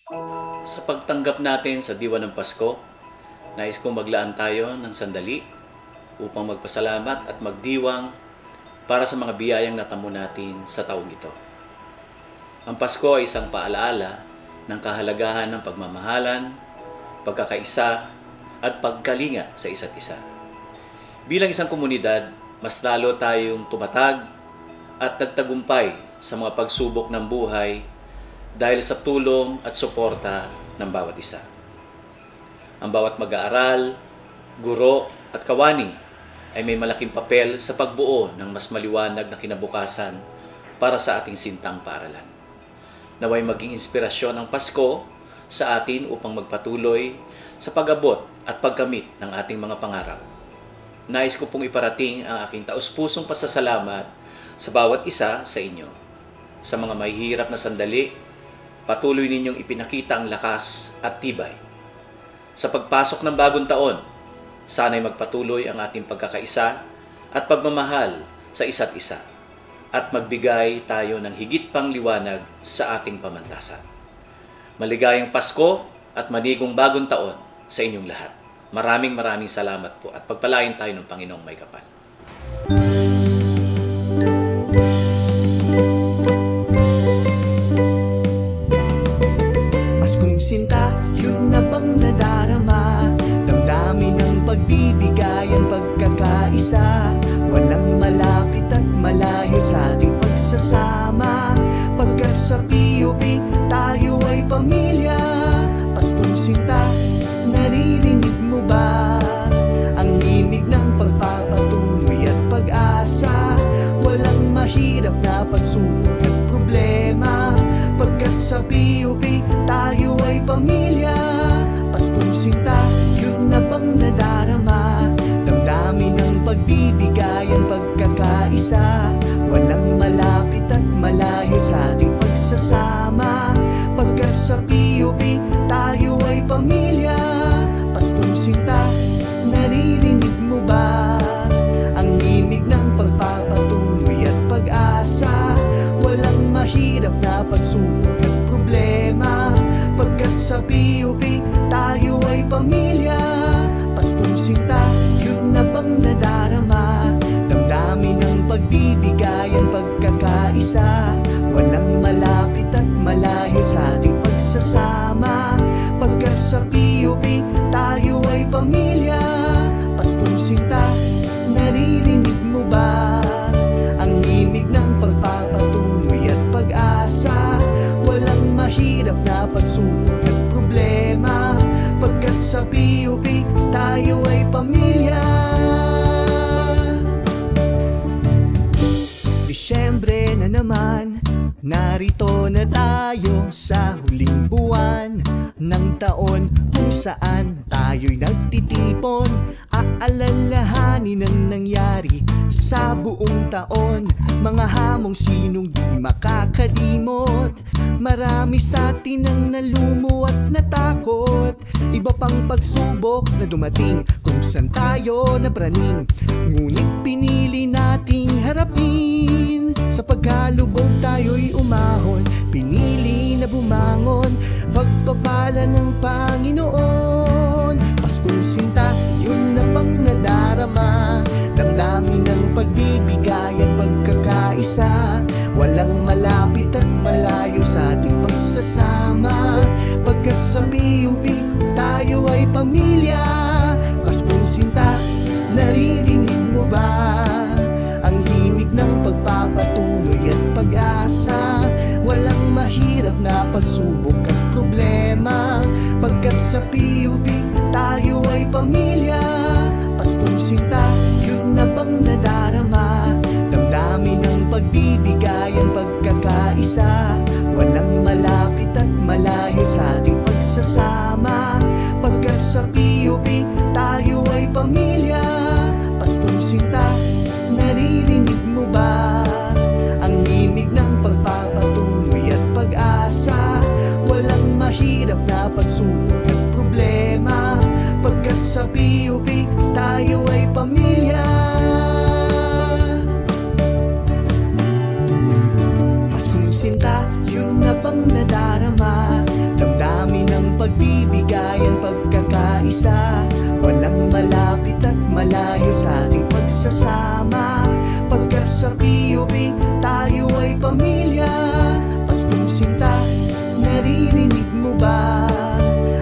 Sa pagtanggap natin sa diwa ng Pasko, nais kong maglaan tayo ng sandali upang magpasalamat at magdiwang para sa mga biyayang natamo natin sa taong ito. Ang Pasko ay isang paalaala ng kahalagahan ng pagmamahalan, pagkakaisa at pagkalinga sa isa't isa. Bilang isang komunidad, mas lalo tayong tumatag at nagtagumpay sa mga pagsubok ng buhay dahil sa tulong at suporta ng bawat isa. Ang bawat mag-aaral, guro at kawani ay may malaking papel sa pagbuo ng mas maliwanag na kinabukasan para sa ating sintang paaralan. Naway maging inspirasyon ang Pasko sa atin upang magpatuloy sa pag-abot at pagkamit ng ating mga pangarap. Nais ko pong iparating ang aking taus-pusong pasasalamat sa bawat isa sa inyo. Sa mga mahihirap na sandali, patuloy ninyong ipinakita ang lakas at tibay. Sa pagpasok ng bagong taon, sana'y magpatuloy ang ating pagkakaisa at pagmamahal sa isa't isa at magbigay tayo ng higit pang liwanag sa ating pamantasan. Maligayang Pasko at manigong bagong taon sa inyong lahat. Maraming salamat po at pagpalain tayo ng Panginoong may kapal. Paskong sinta, yun na bang nadarama? Damdamin ng pagbibigayan, pagkakaisa. Walang malapit at malayo sa ating pagsasama. Pagka sa PUP, tayo ay pamilya. Paskong sinta, naririnig mo ba? Ang himig ng pagpapatuloy at pag-asa. Walang mahirap na pagsubok at problema. Pagkat sa PUP, tayo ay pamilya. Paskong sinta, yun na bang nadarama? Damdamin ng pagbibigayan, pagkakaisa. Walang malapit at malayo sa ating pagsasama. Pagkat sa PUP, tayo ay pamilya. Paskong sinta, naririnig mo ba? Ang himig ng pagpapatuloy at pag-asa. Walang mahirap na pagsubok at problema. Pagkat sa PUP, tayo ay pamilya. Paskong sinta, yun na bang nadarama? Damdamin ng pagbibigayan, pagkakaisa. Walang malapit at malayo sa ating pagsasama. Pagkat sa PUP, tayo ay pamilya. Paskong sinta, naririnig mo ba? Ang himig ng pagpapatuloy at pag-asa. Walang mahirap na pagsubok at problema. Pagkat sa PUP, tayo ay pamilya. Disyembre na naman, narito na tayo sa huling buwan ng taon kung saan tayo'y nagtitipon. Aalalahanin ang nangyari sa buong taon, mga hamong sinong di makakalimot. Marami sa atin ang nalumo at natakot, iba pang pagsubok na dumating kung saan tayo napraning. Ngunit pinili nating harapin, sa pagkalubog tayo'y umahon. Pinili na bumangon, pagpapala ng Panginoon. Paskong sinta, yun na bang nadarama? Damdamin ng pagbibigayan, pagkakaisa. Walang malapit at malayo sa ating pagsasama. Pagkat sa PUP, tayo ay pamilya. Paskong sinta, naririnig mo ba? Ang himig ng pagpapatuloy at pag-asa. Walang mahirap na pagsubok at problema. Pagkat sa PUP, tayo ay pamilya. Paskong sinta, yun na bang nadarama? Damdamin ng pagbibigayan, pagkakaisa. Walang malapit at malayo sa ating pagsasama. Pagkat sa PUP, tayo ay pamilya. Paskong sinta, naririnig mo ba? Ang himig ng pagpapatuloy at pag-asa. Walang mahirap na pagsubok at problema. Pagkat sa PUP, tayo ay pamilya. Paskong sinta, yun na bang nadarama? Damdamin mo ba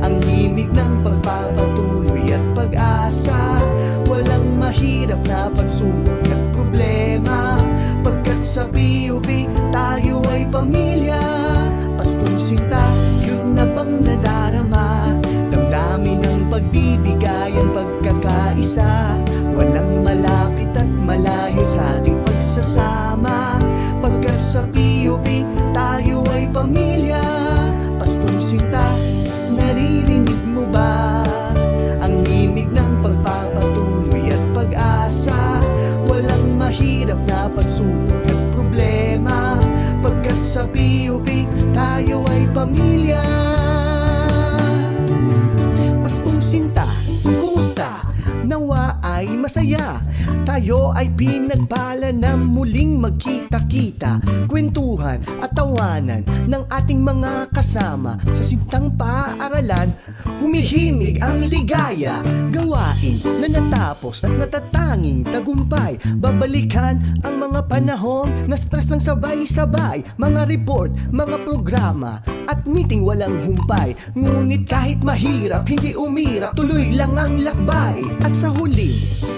ang himig ng pagpapatuloy at pag-asa? Walang mahirap na pagsubok at problema, pagkat sa PUP tayo ay pamilya. Paskong sinta, yun na bang nadarama? Damdamin ng pagbibigayan, pagkakaisa, walang malapit at malayo sa ating pagsasama, pagkat sa PUP tayo ay pamilya. Paskong sinta, naririnig mo ba ang himig ng pagpapatuloy at pag-asa? Walang mahirap na pagsubok at problema, pagkat sa PUP tayo ay pamilya. Paskong sinta, kumusta? Nawa ay masaya. Tayo ay pinagpala na muling magkita-kita, kwentuhan at tawanan ng ating mga kasama. Sa sintang paaralan, humihimig ang ligaya, gawain na natapos at natatanging tagumpay. Babalikan ang mga panahon na stress ng sabay-sabay, mga report, mga programa at meeting walang humpay. Ngunit kahit mahirap, hindi umirap, tuloy lang ang lakbay. At sa huli,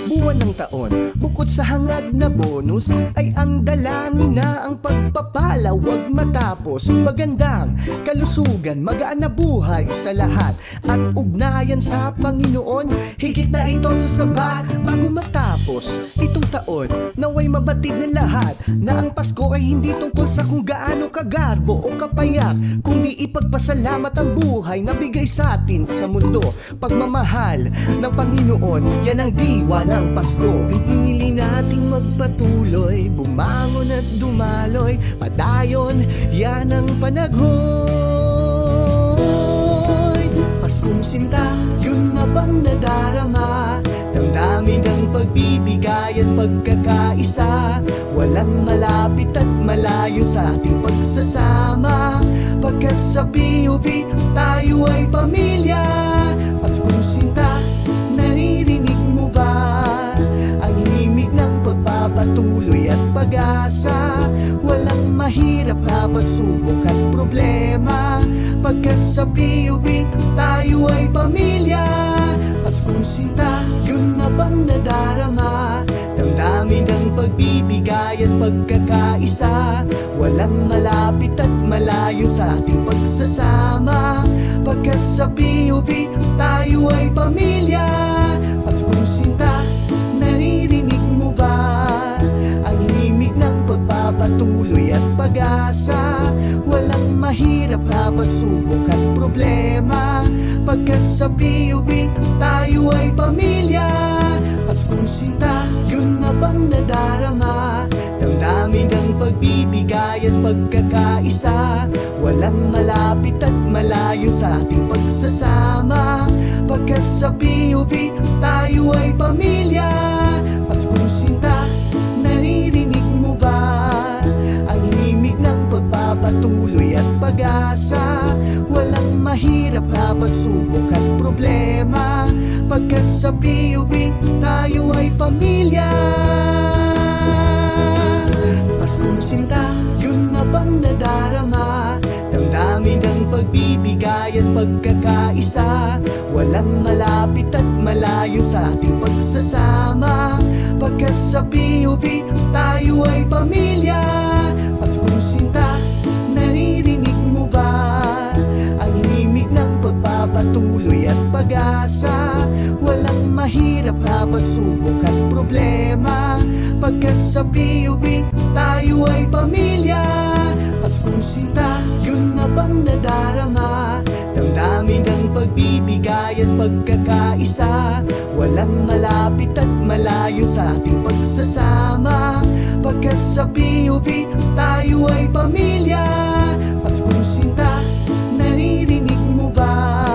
buwan ng taon, bukod sa hangad na bonus, ay ang dalangin na ang pagpapala wag matapos. Magandang kalusugan, magaan na buhay sa lahat, at ugnayan sa Panginoon, higit na ito sa sabat. Bago matapos itong taon, naway mabatid ng lahat na ang Pasko ay hindi tungkol sa kung gaano kagarbo o kapayak, kundi ipagpasalamat ang buhay na bigay sa atin sa mundo. Pagmamahal ng Panginoon, yan ang diwa ng Pasko. Pinili nating magpatuloy, bumangon at dumaloy, padayon, yan ang panaghoy. Paskong sinta, yun na bang nadarama? Damdamin ang pagbibigay at pagkakaisa, walang malapit at malayo sa ating pagsasama, pagkat sa PUP tayo ay pamilya. Paskong sinta, naririnig mo ba ang himig ng pagpapatuloy at pag-asa? Walang mahirap na pagsubok at problema, pagkat sa PUP tayo ay pamilya. Paskong sinta, yun na bang nadarama? Damdamin ang pagbibigay at pagkakaisa, walang malapit at malayo sa ating pagsasama, pagkat sa PUP tayo ay pamilya. Paskong sinta, naririnig mo ba ang himig ng pagpapatuloy at pag-asa? Walang mahirap na pagsubok at problema, pagkat sa PUP tayo ay pamilya. Paskong sinta, yun na bang nadarama? Damdamin ang pagbibigay at pagkakaisa, walang malapit at malayo sa ating pagsasama, pagkat sa PUP tayo ay pamilya. Paskong sinta, naririnig mo ba ang himig ng pagpapatuloy at pag-asa? Walang mahirap na pagsubok at problema, pagkat sa PUP tayo ay pamilya. Paskong sinta, yun na bang nadarama? Damdamin ang pagbibigay at pagkakaisa, walang malapit at malayo sa ating pagsasama, pagkat sa PUP tayo ay pamilya. Paskong sinta, naririnig mo ba ang himig ng pagpapatuloy at pag-asa? Walang mahirap na pagsubok at problema, pagkat sa PUP tayo ay pamilya. Paskong sinta, yun na bang nadarama? Damdamin ang pagbibigay at pagkakaisa, walang malapit at malayo sa ating pagsasama, pagkat sa PUP tayo ay pamilya. Paskong sinta, naririnig mo ba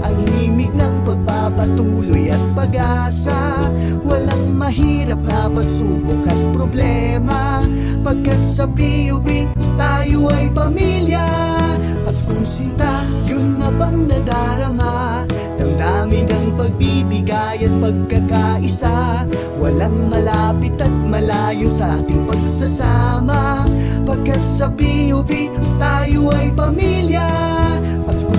ang himig ng pagpapatuloy at pag-asa? Walang mahirap na pagsubok at problema, pagkat sa PUP tayo ay pamilya. Paskong sinta, yun na bang nadarama? Damdamin ang pagbibigay at pagkakaisa, walang malapit at malayo sa ating pagsasama, pagkat sa PUP tayo ay pamilya. Paskong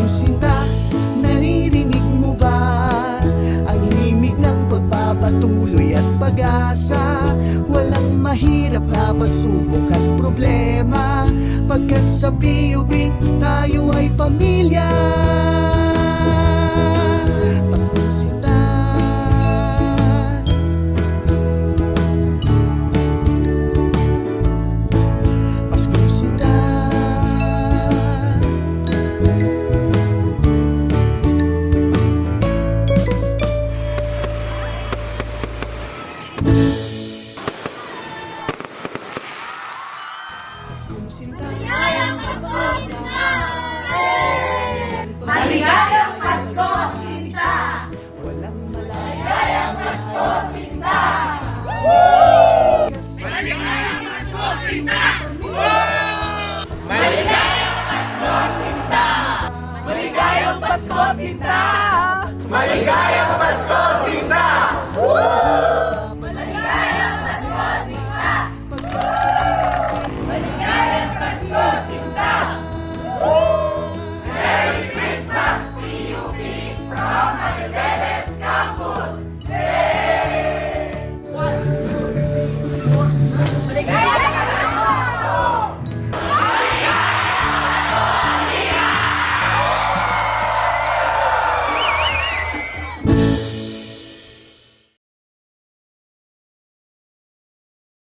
at pag-asa. Walang mahirap na pagsubok at problema, pagkat sa PUP tayo ay pamilya.